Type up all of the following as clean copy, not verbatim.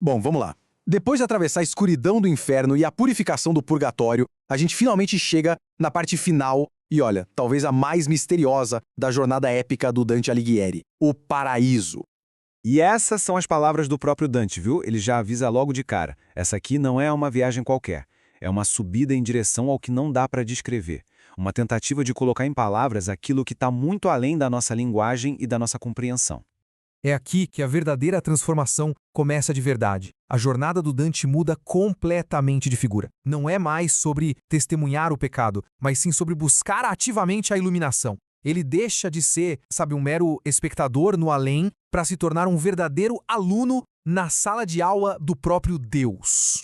Bom, vamos lá. Depois de atravessar a escuridão do inferno e a purificação do purgatório, a gente finalmente chega na parte final e, olha, talvez a mais misteriosa da jornada épica do Dante Alighieri, o paraíso. E essas são as palavras do próprio Dante, viu? Ele já avisa logo de cara. Essa aqui não é uma viagem qualquer. É uma subida em direção ao que não dá para descrever. Uma tentativa de colocar em palavras aquilo que está muito além da nossa linguagem e da nossa compreensão. É aqui que a verdadeira transformação começa de verdade. A jornada do Dante muda completamente de figura. Não é mais sobre testemunhar o pecado, mas sim sobre buscar ativamente a iluminação. Ele deixa de ser, um mero espectador no além para se tornar um verdadeiro aluno na sala de aula do próprio Deus.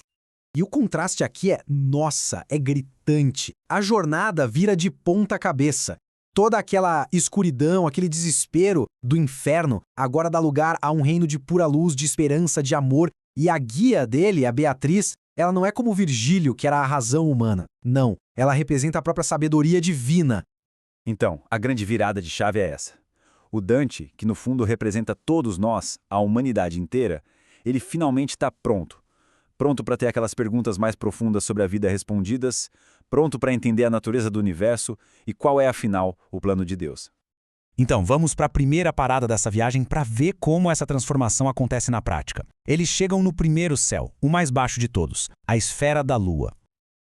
E o contraste aqui é gritante. A jornada vira de ponta cabeça. Toda aquela escuridão, aquele desespero do inferno, agora dá lugar a um reino de pura luz, de esperança, de amor. E a guia dele, a Beatriz, ela não é como Virgílio, que era a razão humana. Não, ela representa a própria sabedoria divina. Então, a grande virada de chave é essa. O Dante, que no fundo representa todos nós, a humanidade inteira, ele finalmente está pronto. Pronto para ter aquelas perguntas mais profundas sobre a vida respondidas, pronto para entender a natureza do universo e qual é, afinal, o plano de Deus. Então, vamos para a primeira parada dessa viagem para ver como essa transformação acontece na prática. Eles chegam no primeiro céu, o mais baixo de todos, a esfera da Lua.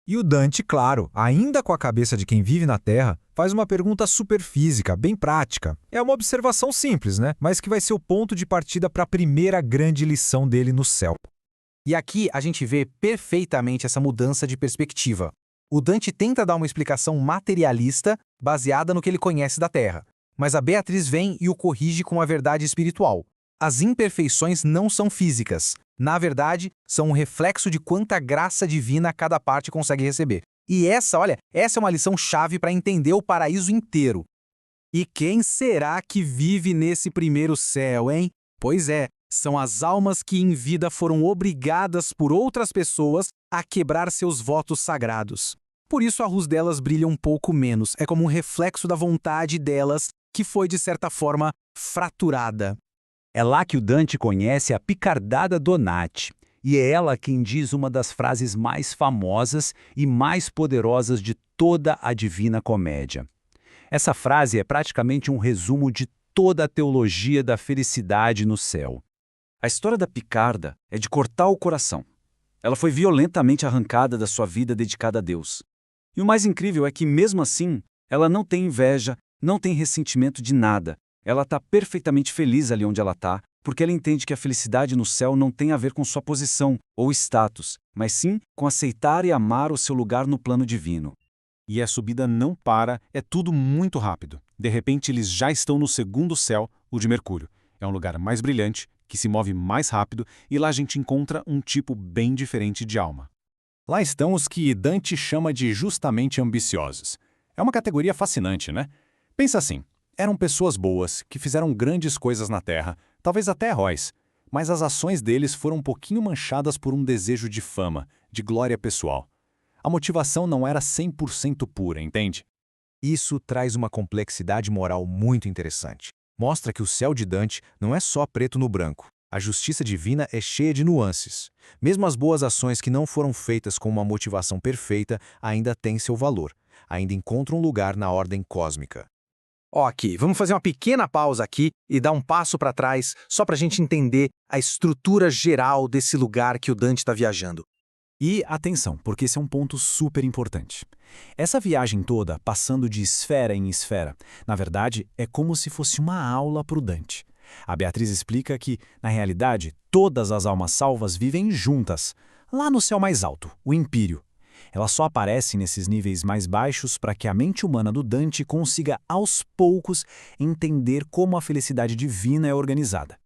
E o Dante, claro, ainda com a cabeça de quem vive na Terra, faz uma pergunta superfísica, bem prática. É uma observação simples, né? Mas que vai ser o ponto de partida para a primeira grande lição dele no céu. E aqui a gente vê perfeitamente essa mudança de perspectiva. O Dante tenta dar uma explicação materialista baseada no que ele conhece da Terra, mas a Beatriz vem e o corrige com a verdade espiritual. As imperfeições não são físicas. Na verdade, são um reflexo de quanta graça divina cada parte consegue receber. E essa é uma lição chave para entender o paraíso inteiro. E quem será que vive nesse primeiro céu, hein? Pois é, são as almas que em vida foram obrigadas por outras pessoas a quebrar seus votos sagrados. Por isso a luz delas brilha um pouco menos. É como um reflexo da vontade delas que foi, de certa forma, fraturada. É lá que o Dante conhece a picardada Donati, e é ela quem diz uma das frases mais famosas e mais poderosas de toda a Divina Comédia. Essa frase é praticamente um resumo de toda a teologia da felicidade no céu. A história da Picarda é de cortar o coração. Ela foi violentamente arrancada da sua vida dedicada a Deus. E o mais incrível é que, mesmo assim, ela não tem inveja, não tem ressentimento de nada. Ela está perfeitamente feliz ali onde ela está, porque ela entende que a felicidade no céu não tem a ver com sua posição ou status, mas sim com aceitar e amar o seu lugar no plano divino. E a subida não para, é tudo muito rápido. De repente, eles já estão no segundo céu, o de Mercúrio. É um lugar mais brilhante, que se move mais rápido, e lá a gente encontra um tipo bem diferente de alma. Lá estão os que Dante chama de justamente ambiciosos. É uma categoria fascinante, né? Pensa assim, eram pessoas boas, que fizeram grandes coisas na Terra, talvez até heróis, mas as ações deles foram um pouquinho manchadas por um desejo de fama, de glória pessoal. A motivação não era 100% pura, entende? Isso traz uma complexidade moral muito interessante. Mostra que o céu de Dante não é só preto no branco. A justiça divina é cheia de nuances. Mesmo as boas ações que não foram feitas com uma motivação perfeita ainda têm seu valor, ainda encontram lugar na ordem cósmica. Ok, vamos fazer uma pequena pausa aqui e dar um passo para trás, só para a gente entender a estrutura geral desse lugar que o Dante está viajando. E atenção, porque esse é um ponto super importante. Essa viagem toda, passando de esfera em esfera, na verdade, é como se fosse uma aula para o Dante. A Beatriz explica que, na realidade, todas as almas salvas vivem juntas, lá no céu mais alto, o Empírio. Elas só aparecem nesses níveis mais baixos para que a mente humana do Dante consiga, aos poucos, entender como a felicidade divina é organizada.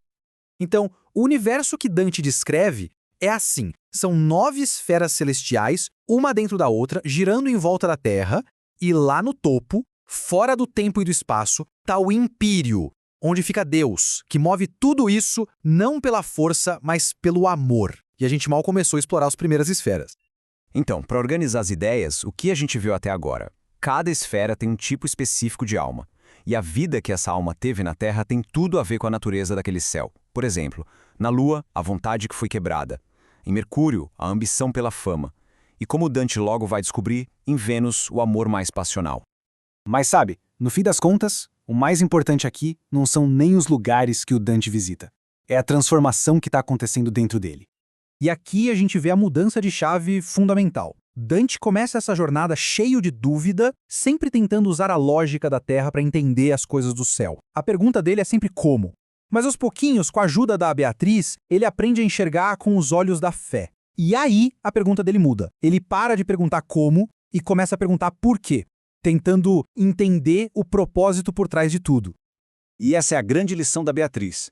Então, o universo que Dante descreve é assim, são 9 esferas celestiais, uma dentro da outra, girando em volta da Terra, e lá no topo, fora do tempo e do espaço, está o Empírio, onde fica Deus, que move tudo isso não pela força, mas pelo amor. E a gente mal começou a explorar as primeiras esferas. Então, para organizar as ideias, o que a gente viu até agora? Cada esfera tem um tipo específico de alma. E a vida que essa alma teve na Terra tem tudo a ver com a natureza daquele céu, Por exemplo, na Lua, a vontade que foi quebrada. Em Mercúrio, a ambição pela fama. E como Dante logo vai descobrir, em Vênus, o amor mais passional. Mas sabe, no fim das contas, o mais importante aqui não são nem os lugares que o Dante visita. É a transformação que está acontecendo dentro dele. E aqui a gente vê a mudança de chave fundamental. Dante começa essa jornada cheio de dúvida, sempre tentando usar a lógica da Terra para entender as coisas do céu. A pergunta dele é sempre como. Mas aos pouquinhos, com a ajuda da Beatriz, ele aprende a enxergar com os olhos da fé. E aí a pergunta dele muda. Ele para de perguntar como e começa a perguntar por quê, tentando entender o propósito por trás de tudo. E essa é a grande lição da Beatriz.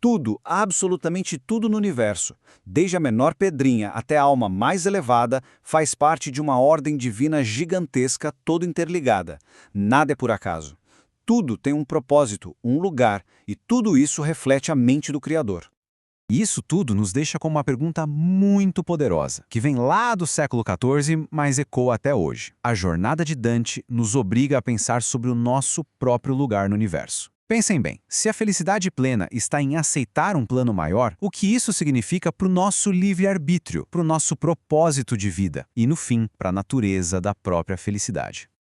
Tudo, absolutamente tudo no universo, desde a menor pedrinha até a alma mais elevada, faz parte de uma ordem divina gigantesca, toda interligada. Nada é por acaso. Tudo tem um propósito, um lugar, e tudo isso reflete a mente do Criador. E isso tudo nos deixa com uma pergunta muito poderosa, que vem lá do século XIV, mas ecoa até hoje. A jornada de Dante nos obriga a pensar sobre o nosso próprio lugar no universo. Pensem bem, se a felicidade plena está em aceitar um plano maior, o que isso significa para o nosso livre-arbítrio, para o nosso propósito de vida e, no fim, para a natureza da própria felicidade?